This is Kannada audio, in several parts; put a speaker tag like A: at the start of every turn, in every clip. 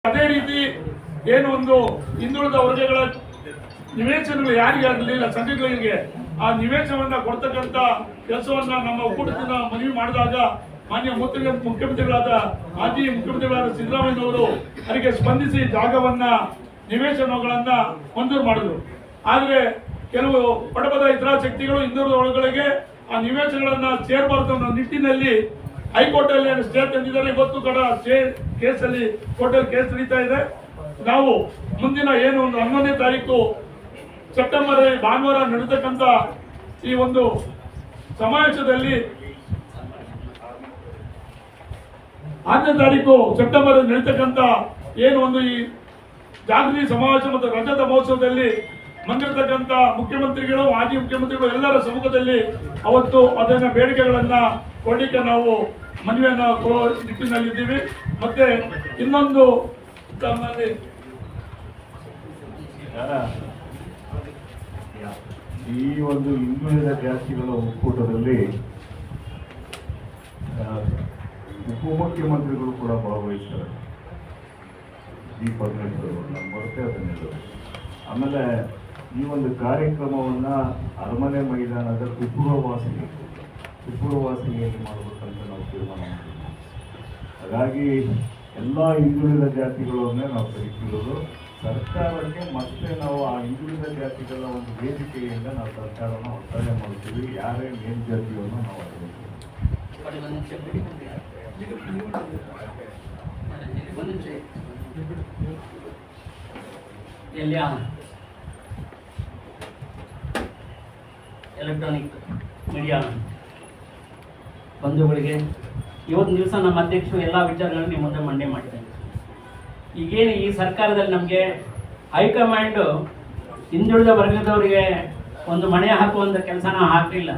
A: ಅದೇ ರೀತಿ ಏನು ಒಂದು ಹಿಂದುಳಿದ ವರ್ಗಗಳ ನಿವೇಶನಗಳು ಯಾರಿಗಾಗಲಿಲ್ಲ ಸಂಘಗಳಿಗೆ ಆ ನಿವೇಶನವನ್ನ ಕೊಡ್ತಕ್ಕಂಥ ಕೆಲಸವನ್ನ ನಮ್ಮ ಒಕ್ಕೂಟದಿಂದ ಮನವಿ ಮಾಡಿದಾಗ ಮಾನ್ಯ ಮುಖ್ಯಮಂತ್ರಿಗಳಾದ ಮಾಜಿ ಮುಖ್ಯಮಂತ್ರಿಗಳಾದ ಸಿದ್ದರಾಮಯ್ಯನವರು ಅದಕ್ಕೆ ಸ್ಪಂದಿಸಿ ಜಾಗವನ್ನ ನಿವೇಶನಗಳನ್ನ ಮಂಜೂರು ಮಾಡಿದ್ರು. ಆದರೆ ಕೆಲವು ಬಡಬದ ಹಿತಾಸಕ್ತಿಗಳು ಹಿಂದುಳಿದ ವರ್ಗಗಳಿಗೆ ಆ ನಿವೇಶನಗಳನ್ನ ಸೇರಬಾರದು ಅನ್ನೋ ನಿಟ್ಟಿನಲ್ಲಿ ಹೈಕೋರ್ಟ್ ಅಲ್ಲಿ ಸ್ಟೇ ತಂದಿದ್ದಾರೆ. ಇವತ್ತು ಕೂಡ ಸ್ಟೇ ಕೇಸಲ್ಲಿ ಕೋರ್ಟಲ್ಲಿ ಕೇಸ್ ನಡೀತಾ ಇದೆ. ನಾವು ಮುಂದಿನ ಏನು ಒಂದು 11ನೇ ತಾರೀಕು ಸೆಪ್ಟೆಂಬರ್ ಭಾನುವಾರ ನಡೆತಕ್ಕಂಥ ಈ ಒಂದು ಸಮಾವೇಶದಲ್ಲಿ 6ನೇ ತಾರೀಕು ಸೆಪ್ಟೆಂಬರ್ ನಡೀತಕ್ಕಂಥ ಏನು ಒಂದು ಈ ಜಾಗೃತಿ ಸಮಾವೇಶ ಮತ್ತು ರಜತ ಮಹೋತ್ಸವದಲ್ಲಿ ಬಂದಿರತಕ್ಕಂಥ ಮುಖ್ಯಮಂತ್ರಿಗಳು ಮಾಜಿ ಮುಖ್ಯಮಂತ್ರಿಗಳು ಎಲ್ಲರ ಸಮ್ಮುಖದಲ್ಲಿ ಅವತ್ತು ಅದನ್ನ ಬೇಡಿಕೆಗಳನ್ನ ಕೊಡಲಿಕ್ಕೆ ನಾವು ಮನವಿಯನ್ನು ಕೊಡುವ ನಿಟ್ಟಿನಲ್ಲಿದ್ದೀವಿ. ಮತ್ತೆ ಇನ್ನೊಂದು
B: ಈ ಒಂದು ಹಿಂದುಳಿದ ಜಾತಿಗಳ ಒಕ್ಕೂಟದಲ್ಲಿ ಉಪಮುಖ್ಯಮಂತ್ರಿಗಳು ಕೂಡ ಭಾಗವಹಿಸ್ತಾರೆ. ಜಿ ಪರಮೇಶ್ವರ್ ನಮ್ಮ ಬರುತ್ತೆ ಅದನ್ನೆಲ್ಲ. ಆಮೇಲೆ ಈ ಒಂದು ಕಾರ್ಯಕ್ರಮವನ್ನು ಅರಮನೆ ಮೈದಾನದ ಕುಪ್ಪುರವಾಸಿನಿಯಲ್ಲಿ ಮಾಡಬೇಕಂತ ನಾವು ತೀರ್ಮಾನ ಮಾಡಿದ್ದೀವಿ. ಹಾಗಾಗಿ ಎಲ್ಲ ಹಿಂದುಳಿದ ಜಾತಿಗಳನ್ನೇ ನಾವು ಕರಿತಿರೋದು. ಸರ್ಕಾರಕ್ಕೆ ಮತ್ತೆ ನಾವು ಆ ಹಿಂದುಳಿದ ಜಾತಿಗಳ ಒಂದು ವೇದಿಕೆಯಿಂದ ನಾವು ಸರ್ಕಾರವನ್ನು ಒತ್ತಾಯ ಮಾಡ್ತೀವಿ. ಯಾರೇ ಮೇಲ್ಜಾತಿಯನ್ನು ನಾವು
C: ಎಲೆಕ್ಟ್ರಾನಿಕ್ ಮೀಡಿಯಾ ಬಂಧುಗಳಿಗೆ ಇವತ್ತು ದಿವಸ ನಮ್ಮ ಅಧ್ಯಕ್ಷರು ಎಲ್ಲ ವಿಚಾರಗಳನ್ನು ನಿಮ್ಮ ಮುಂದೆ ಮಂಡನೆ ಮಾಡಿದ್ದಾರೆ. ಈಗೇನು ಈ ಸರ್ಕಾರದಲ್ಲಿ ನಮಗೆ ಹೈಕಮಾಂಡು ಹಿಂದುಳಿದ ವರ್ಗದವರಿಗೆ ಒಂದು ಮಣೆ ಹಾಕುವಂಥ ಕೆಲಸನ ಹಾಕಲಿಲ್ಲ.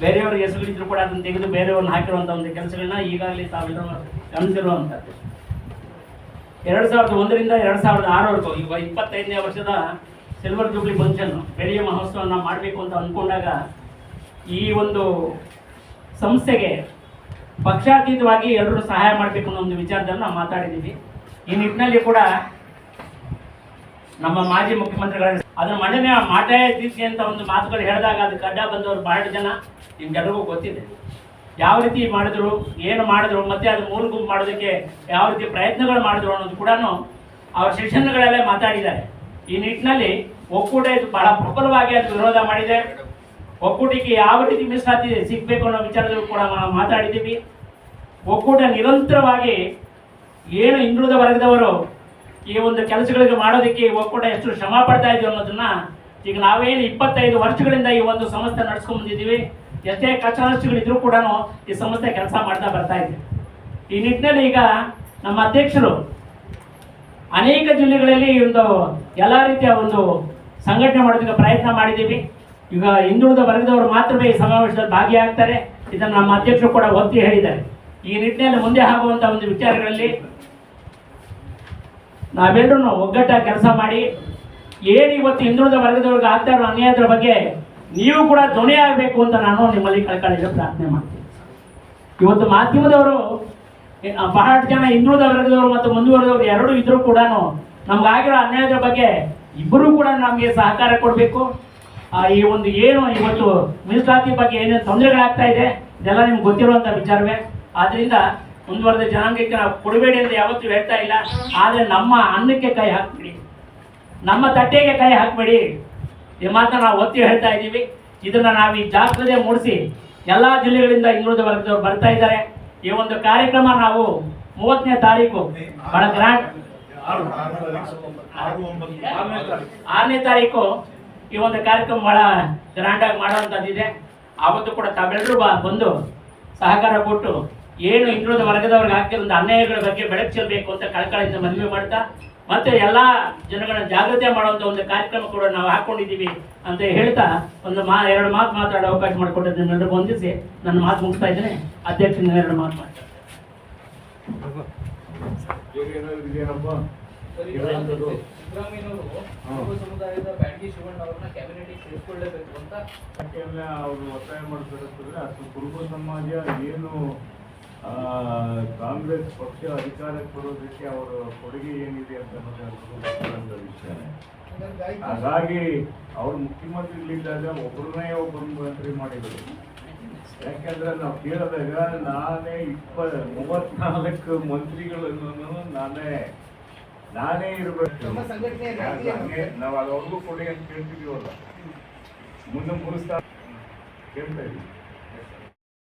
C: ಬೇರೆಯವ್ರಿಗೆ ಹೆಸರುಗಳಿದ್ರು ಕೂಡ ಅದನ್ನು ತೆಗೆದು ಬೇರೆಯವ್ರನ್ನ ಹಾಕಿರುವಂಥ ಒಂದು ಕೆಲಸಗಳನ್ನ ಈಗಾಗಲೇ ತಾವೆಲ್ಲರೂ ಗಮನಿಸಿರುವಂಥದ್ದು. 2001ರಿಂದ 2006ವರೆಗೂ ಈಗ 25ನೇ ವರ್ಷದ ಸಿಲ್ವರ್ ಜೂಬ್ಲಿ ಫಂಕ್ಷನ್ ಬೆಳೆಯ ಮಹೋತ್ಸವನ ಮಾಡಬೇಕು ಅಂತ ಅಂದ್ಕೊಂಡಾಗ ಈ ಒಂದು ಸಂಸ್ಥೆಗೆ ಪಕ್ಷಾತೀತವಾಗಿ ಎಲ್ಲರೂ ಸಹಾಯ ಮಾಡಬೇಕು ಅನ್ನೋ ಒಂದು ವಿಚಾರದಲ್ಲಿ ನಾವು ಮಾತಾಡಿದ್ದೀವಿ. ಈ ನಿಟ್ಟಿನಲ್ಲಿ ಕೂಡ ನಮ್ಮ ಮಾಜಿ ಮುಖ್ಯಮಂತ್ರಿಗಳ ಅದನ್ನು ಮಂಡನೆ ಮಾಟೇ ದೀಕ್ಷೆ ಅಂತ ಒಂದು ಮಾತುಗಳು ಹೇಳಿದಾಗ ಅದಕ್ಕೆ ಅಡ್ಡ ಬಂದವರು ಬಹಳ ಜನ ನಿಮ್ಗೆಲ್ಲರಿಗೂ ಗೊತ್ತಿದೆ. ಯಾವ ರೀತಿ ಮಾಡಿದ್ರು, ಏನು ಮಾಡಿದ್ರು, ಮತ್ತೆ ಅದು ಮೂಲ ಗುಂಪು ಮಾಡೋದಕ್ಕೆ ಯಾವ ರೀತಿ ಪ್ರಯತ್ನಗಳು ಮಾಡಿದ್ರು ಅನ್ನೋದು ಕೂಡ ಅವರ ಸೆಷನ್ಗಳಲ್ಲೇ ಮಾತಾಡಿದ್ದಾರೆ. ಈ ನಿಟ್ಟಿನಲ್ಲಿ ಒಕ್ಕೂಟ ಇದು ಬಹಳ ಪ್ರಬಲವಾಗಿ ಅದು ವಿರೋಧ ಮಾಡಿದೆ. ಒಕ್ಕೂಟಕ್ಕೆ ಯಾವ ರೀತಿ ಮೀಸಲಾತಿ ಸಿಗಬೇಕು ಅನ್ನೋ ವಿಚಾರದಲ್ಲೂ ಕೂಡ ಮಾತಾಡಿದ್ದೀವಿ. ಒಕ್ಕೂಟ ನಿರಂತರವಾಗಿ ಏನು ಹಿಂದುಳಿದ ವರ್ಗದವರು ಈ ಒಂದು ಕೆಲಸಗಳಿಗೆ ಮಾಡೋದಕ್ಕೆ ಒಕ್ಕೂಟ ಎಷ್ಟು ಶ್ರಮ ಪಡ್ತಾ ಇದ್ದೀವಿ ಅನ್ನೋದನ್ನ ಈಗ ನಾವೇನು 25 ವರ್ಷಗಳಿಂದ ಈ ಒಂದು ಸಂಸ್ಥೆ ನಡೆಸ್ಕೊಂಡು ಬಂದಿದ್ದೀವಿ. ಎಷ್ಟೇ ಕಷ್ಟ ನಷ್ಟಗಳಿದ್ರೂ ಕೂಡ ಈ ಸಂಸ್ಥೆ ಕೆಲಸ ಮಾಡ್ತಾ ಬರ್ತಾ ಇದೆ. ಈ ನಿಟ್ಟಿನಲ್ಲಿ ಈಗ ನಮ್ಮ ಅಧ್ಯಕ್ಷರು ಅನೇಕ ಜಿಲ್ಲೆಗಳಲ್ಲಿ ಒಂದು ಎಲ್ಲ ರೀತಿಯ ಒಂದು ಸಂಘಟನೆ ಮಾಡೋದಕ್ಕೆ ಪ್ರಯತ್ನ ಮಾಡಿದ್ದೀವಿ. ಈಗ ಹಿಂದುಳಿದ ವರ್ಗದವರು ಮಾತ್ರವೇ ಈ ಸಮಾವೇಶದಲ್ಲಿ ಭಾಗಿಯಾಗ್ತಾರೆ. ಇದನ್ನು ನಮ್ಮ ಅಧ್ಯಕ್ಷರು ಕೂಡ ಒತ್ತಿ ಹೇಳಿದ್ದಾರೆ. ಈ ನಿಟ್ಟಿನಲ್ಲಿ ಮುಂದೆ ಆಗುವಂಥ ಒಂದು ವಿಚಾರಗಳಲ್ಲಿ ನಾವೆಲ್ಲರೂ ಒಗ್ಗಟ್ಟಾಗಿ ಕೆಲಸ ಮಾಡಿ ಏನು ಇವತ್ತು ಹಿಂದುಳಿದ ವರ್ಗದವ್ರಿಗೆ ಆಗ್ತಾ ಇರೋ ಅನ್ಯಾಯದ ಬಗ್ಗೆ ನೀವು ಕೂಡ ಧ್ವನಿ ಆಗಬೇಕು ಅಂತ ನಾನು ನಿಮ್ಮಲ್ಲಿ ಕಳ್ಕೊಳ್ಳಿಕ್ಕೆ ಪ್ರಾರ್ಥನೆ ಮಾಡ್ತೀನಿ. ಇವತ್ತು ಮಾಧ್ಯಮದವರು ಬಹಳ ಜನ ಹಿಂದುಳಿದ ವರ್ಗದವರು ಮತ್ತು ಮುಂದುವರೆದವರು ಎರಡೂ ಇದ್ರೂ ಕೂಡ ನಮ್ಗಾಗಿರೋ ಅನ್ಯಾಯದ ಬಗ್ಗೆ ಇಬ್ಬರೂ ಕೂಡ ನಮಗೆ ಸಹಕಾರ ಕೊಡಬೇಕು. ಈ ಒಂದು ಏನು ಇವತ್ತು ಮೀಸಲಾತಿ ಬಗ್ಗೆ ಏನೇನು ತೊಂದರೆಗಳಾಗ್ತಾ ಇದೆ ಇದೆಲ್ಲ ನಿಮ್ಗೆ ಗೊತ್ತಿರುವಂಥ ವಿಚಾರವೇ. ಆದ್ದರಿಂದ ಮುಂದುವರೆದ ಜನಾಂಗಕ್ಕೆ ನಾವು ಕೊಡಬೇಡಿ ಅಂತ ಯಾವತ್ತೂ ಹೇಳ್ತಾ ಇಲ್ಲ. ಆದರೆ ನಮ್ಮ ಅನ್ನಕ್ಕೆ ಕೈ ಹಾಕ್ಬೇಡಿ, ನಮ್ಮ ತಟ್ಟೆಗೆ ಕೈ ಹಾಕಬೇಡಿ ಈ ಮಾತನ್ನ ನಾವು ಒತ್ತಿ ಹೇಳ್ತಾ ಇದ್ದೀವಿ. ಇದನ್ನ ನಾವು ಈ ಜಾಗೃತಿ ಮೂಡಿಸಿ ಎಲ್ಲ ಜಿಲ್ಲೆಗಳಿಂದ ಹಿಂದುಳಿದ ವರ್ಗದವರು ಬರ್ತಾ ಇದ್ದಾರೆ. ಈ ಒಂದು ಕಾರ್ಯಕ್ರಮ ನಾವು 30ನೇ ತಾರೀಕು ಬಹಳ ಗ್ರ್ಯಾಂಡ್ 6ನೇ ತಾರೀಕು ಈ ಒಂದು ಕಾರ್ಯಕ್ರಮ ಬಹಳ ಗ್ರ್ಯಾಂಡ್ ಆಗಿ ಮಾಡುವಂಥದ್ದಿದೆ. ಆವತ್ತು ಕೂಡ ತಾವೆಲ್ಲರೂ ಬಂದು ಸಹಕಾರ ಕೊಟ್ಟು ಏನು ಹಿಂದುಳಿದ ವರ್ಗದವ್ರಿಗೆ ಆಗ್ತಿರೋ ಅನ್ಯಾಯಗಳ ಬಗ್ಗೆ ಬೆಳಕು ಚೆಲ್ಲಬೇಕು ಅಂತ ಕಳಕಳಿಯಿಂದ ಮನವಿ ಮಾಡ್ತಾ ಮತ್ತೆ ಎಲ್ಲ ಜನಗಳನ್ನ ಜಾಗೃತಿ ಮಾಡುವಂಥ ಒಂದು ಕಾರ್ಯಕ್ರಮ ಕೂಡ ನಾವು ಹಾಕೊಂಡಿದ್ದೀವಿ ಅಂತ ಹೇಳ್ತಾ ಎರಡು ಮಾತು ಮಾತಾಡೋ ಅವಕಾಶ ಮಾಡಿಕೊಟ್ಟು ನಿಮ್ಮೆಲ್ಲರಿಗೂ ಹೊಂದಿಸಿ ನನ್ನ ಮಾತು ಮುಗಿಸ್ತಾ ಇದ್ದೇನೆ. ಅಧ್ಯಕ್ಷ 2 ಮಾತು ಮಾಡ್ತಾರೆ.
D: ಸಿದ್ದರಾಮಯ್ಯನವರು ಕುರುಬ ಸಮುದಾಯದ ಬ್ಯಾಡಗಿ ಶಿವಣ್ಣ ಅವ್ರನ್ನ ಕ್ಯಾಬಿನೆಟ್ ಸೇರಿಸಿಕೊಳ್ಳಲೇಬೇಕು ಅಂತ
B: ಯಾಕೆಂದ್ರೆ ಅವರು ಒತ್ತಾಯ ಮಾಡ್ತಿರ್ತಂದ್ರೆ ಅಷ್ಟು ಕುರುಬ ಸಮಾಜ ಏನು ಕಾಂಗ್ರೆಸ್ ಪಕ್ಷ ಅಧಿಕಾರಕ್ಕೆ ಬರೋದಕ್ಕೆ ಅವರ ಕೊಡುಗೆ ಏನಿದೆ ಅಂತ ಅನ್ನೋದು ವಿಷಯನೇ. ಹಾಗಾಗಿ ಅವ್ರು ಮುಖ್ಯಮಂತ್ರಿಗಳಿದ್ದಾಗ ಒಬ್ಬರನ್ನ ಮಂತ್ರಿ ಮಾಡಿದ್ರು. ಯಾಕೆಂದ್ರೆ ನಾವು ಕೇಳಿದಾಗ ನಾನೇ 34 ಮಂತ್ರಿಗಳನ್ನು ನಾನೇ ಇರಬೇಕು, ನಾವು ಅವ್ರಿಗೂ ಕೊಡಿ ಅಂತ ಕೇಳ್ತಿದೀವಲ್ಲ, ಮುಂದೆ ಮುಗಿಸ್ತಾ ಕೇಳ್ತಾ ಇದೀವಿ.